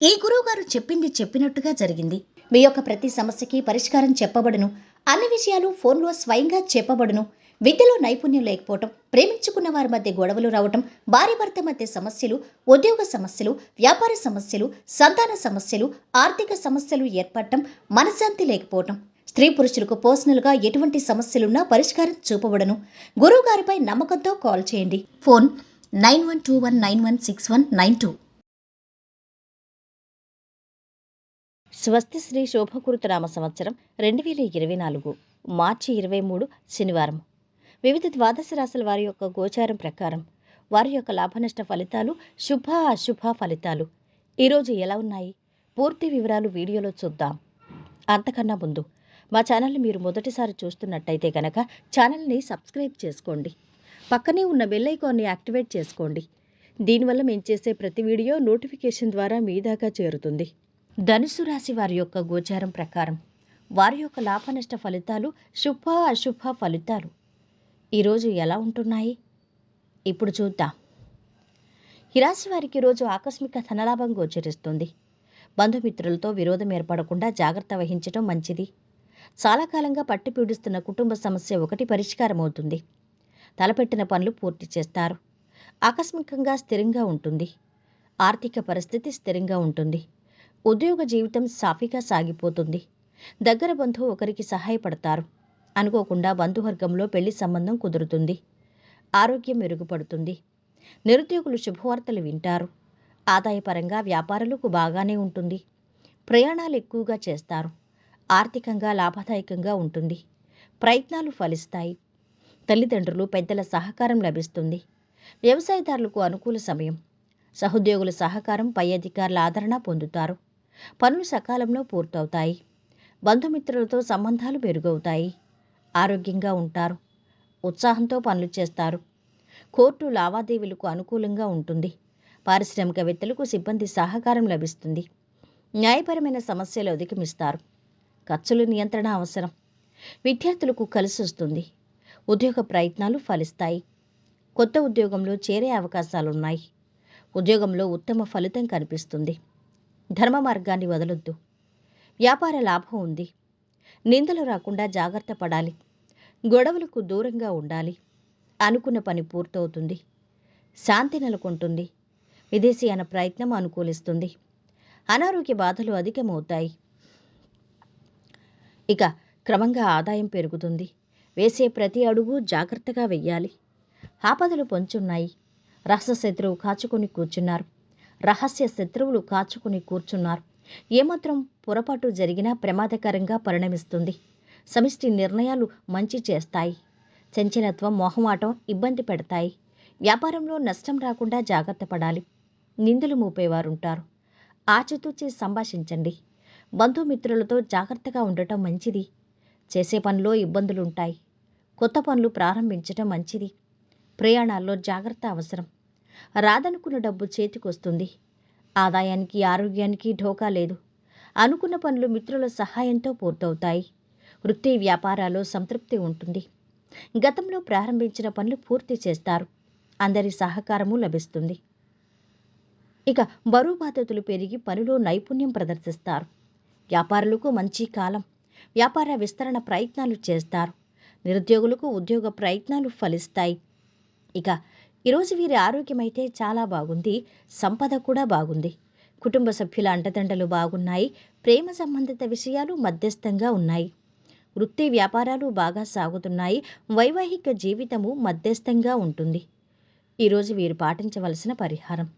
ఈ గురువుగారు చెప్పింది చెప్పినట్టుగా జరిగింది. మీ యొక్క ప్రతి సమస్యకి పరిష్కారం చెప్పబడును. అన్ని విషయాలు ఫోన్లో స్వయంగా చెప్పబడును. విద్యలో నైపుణ్యం లేకపోవటం, ప్రేమించుకున్న వారి మధ్య గొడవలు రావటం, భార్యాభర్త మధ్య సమస్యలు, ఉద్యోగ సమస్యలు, వ్యాపార సమస్యలు, సంతాన సమస్యలు, ఆర్థిక సమస్యలు ఏర్పడటం, మనశ్శాంతి లేకపోవటం, స్త్రీ పురుషులకు పర్సనల్గా ఎటువంటి సమస్యలున్నా పరిష్కారం చూపబడును. గురువుగారిపై నమ్మకంతో కాల్ చేయండి. ఫోన్ 9121916192. స్వస్తి శ్రీ శోభకృతనామ సంవత్సరం 2024 మార్చి 23 శనివారం. వివిధ ద్వాదశ రాశుల వారి యొక్క గోచారం ప్రకారం వారి యొక్క లాభనష్ట ఫలితాలు, శుభ అశుభ ఫలితాలు ఈరోజు ఎలా ఉన్నాయి, పూర్తి వివరాలు వీడియోలో చూద్దాం. అంతకన్నా ముందు మా ఛానల్ని మీరు మొదటిసారి చూస్తున్నట్టయితే కనుక ఛానల్ని సబ్స్క్రైబ్ చేసుకోండి. పక్కనే ఉన్న బెల్ ఐకాన్ని యాక్టివేట్ చేసుకోండి. దీనివల్ల మేము చేసే ప్రతి వీడియో నోటిఫికేషన్ ద్వారా మీ దాకా చేరుతుంది. ధనుసు రాశి వారి యొక్క గోచారం ప్రకారం వారి యొక్క లాభనష్ట ఫలితాలు, శుభ అశుభ ఫలితాలు ఈరోజు ఎలా ఉంటున్నాయి ఇప్పుడు చూద్దాం. ఈ రాశి వారికి ఈరోజు ఆకస్మిక ధనలాభం గోచరిస్తుంది. బంధుమిత్రులతో విరోధం ఏర్పడకుండా జాగ్రత్త వహించడం మంచిది. చాలా కాలంగా పట్టి పీడిస్తున్న కుటుంబ సమస్య ఒకటి పరిష్కారం అవుతుంది. తలపెట్టిన పనులు పూర్తి చేస్తారు. ఆకస్మికంగా స్థిరంగా ఉంటుంది. ఆర్థిక పరిస్థితి స్థిరంగా ఉంటుంది. ఉద్యోగ జీవితం సాఫీగా సాగిపోతుంది. దగ్గర బంధువు ఒకరికి సహాయపడతారు. అనుకోకుండా బంధువర్గంలో పెళ్లి సంబంధం కుదురుతుంది. ఆరోగ్యం మెరుగుపడుతుంది. నిరుద్యోగులు శుభవార్తలు వింటారు. ఆదాయపరంగా వ్యాపారులకు బాగానే ఉంటుంది. ప్రయాణాలు ఎక్కువగా చేస్తారు. ఆర్థికంగా లాభదాయకంగా ఉంటుంది. ప్రయత్నాలు ఫలిస్తాయి. తల్లిదండ్రులు, పెద్దల సహకారం లభిస్తుంది. వ్యవసాయదారులకు అనుకూల సమయం. సహోద్యోగుల సహకారం, పై అధికారుల ఆదరణ పొందుతారు. పనులు సకాలంలో పూర్తవుతాయి. బంధుమిత్రులతో సంబంధాలు మెరుగవుతాయి. ఆరోగ్యంగా ఉంటారు. ఉత్సాహంతో పనులు చేస్తారు. కోర్టు లావాదేవీలకు అనుకూలంగా ఉంటుంది. పారిశ్రామికవేత్తలకు సిబ్బంది సహకారం లభిస్తుంది. న్యాయపరమైన సమస్యలు అధిగమిస్తారు. ఖర్చుల నియంత్రణ అవసరం. విద్యార్థులకు కలిసి వస్తుంది. ఉద్యోగ ప్రయత్నాలు ఫలిస్తాయి. కొత్త ఉద్యోగంలో చేరే అవకాశాలున్నాయి. ఉద్యోగంలో ఉత్తమ ఫలితం కనిపిస్తుంది. ధర్మ మార్గాన్ని వదలొద్దు. వ్యాపార లాభం ఉంది. నిందలు రాకుండా జాగ్రత్త పడాలి. గొడవలకు దూరంగా ఉండాలి. అనుకున్న పని పూర్తవుతుంది. శాంతి నెలకొంటుంది. విదేశీయాన ప్రయత్నం అనుకూలిస్తుంది. అనారోగ్య బాధలు అధికమవుతాయి. ఇక క్రమంగా ఆదాయం పెరుగుతుంది. వేసే ప్రతి అడుగు జాగ్రత్తగా వెయ్యాలి. ఆపదలు పొంచున్నాయి. రహస్య శత్రువు కాచుకొని కూర్చున్నారు. రహస్య శత్రువులు కాచుకుని కూర్చున్నారు. ఏమాత్రం పొరపాటు జరిగినా ప్రమాదకరంగా పరిణమిస్తుంది. సమిష్టి నిర్ణయాలు మంచి చేస్తాయి. చంచలత్వం, మొహమాటం ఇబ్బంది పెడతాయి. వ్యాపారంలో నష్టం రాకుండా జాగ్రత్త పడాలి. నిందలు మోపేవారుంటారు. ఆచితూచి సంభాషించండి. బంధుమిత్రులతో జాగ్రత్తగా ఉండటం మంచిది. చేసే పనిలో ఇబ్బందులుంటాయి. కొత్త పనులు ప్రారంభించడం మంచిది. ప్రయాణాల్లో జాగ్రత్త అవసరం. రాదనుకున్న డబ్బు చేతికొస్తుంది. ఆదాయానికి, ఆరోగ్యానికి ఢోకా లేదు. అనుకున్న పనులు మిత్రుల సహాయంతో పూర్తవుతాయి. వృత్తి వ్యాపారాల్లో సంతృప్తి ఉంటుంది. గతంలో ప్రారంభించిన పనులు పూర్తి చేస్తారు. అందరి సహకారము లభిస్తుంది. ఇక బరువు బాధ్యతలు పెరిగి పనిలో నైపుణ్యం ప్రదర్శిస్తారు. వ్యాపారులకు మంచి కాలం. వ్యాపార విస్తరణ ప్రయత్నాలు చేస్తారు. నిరుద్యోగులకు ఉద్యోగ ప్రయత్నాలు ఫలిస్తాయి. ఇక ఈరోజు వీరి ఆరోగ్యం అయితే చాలా బాగుంది. సంపద కూడా బాగుంది. కుటుంబ సభ్యుల అండదండలు బాగున్నాయి. ప్రేమ సంబంధిత విషయాలు మధ్యస్థంగా ఉన్నాయి. వృత్తి వ్యాపారాలు బాగా సాగుతున్నాయి. వైవాహిక జీవితము మధ్యస్థంగా ఉంటుంది. ఈరోజు వీరు పాటించవలసిన పరిహారం: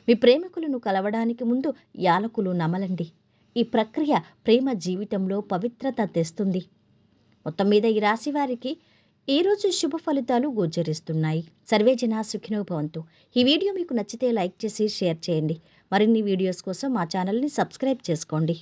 మీ ప్రేమికులను కలవడానికి ముందు యాలకులు నమలండి. ఈ ప్రక్రియ ప్రేమ జీవితంలో పవిత్రత తెస్తుంది. మొత్తం మీద ఈ రాశి వారికి ఈరోజు శుభ ఫలితాలు గోచరిస్తున్నాయి. సర్వే జనా సుఖినో భవంతు. ఈ వీడియో మీకు నచ్చితే లైక్ చేసి షేర్ చేయండి. మరిన్ని వీడియోస్ కోసం మా ఛానల్ని సబ్స్క్రైబ్ చేసుకోండి.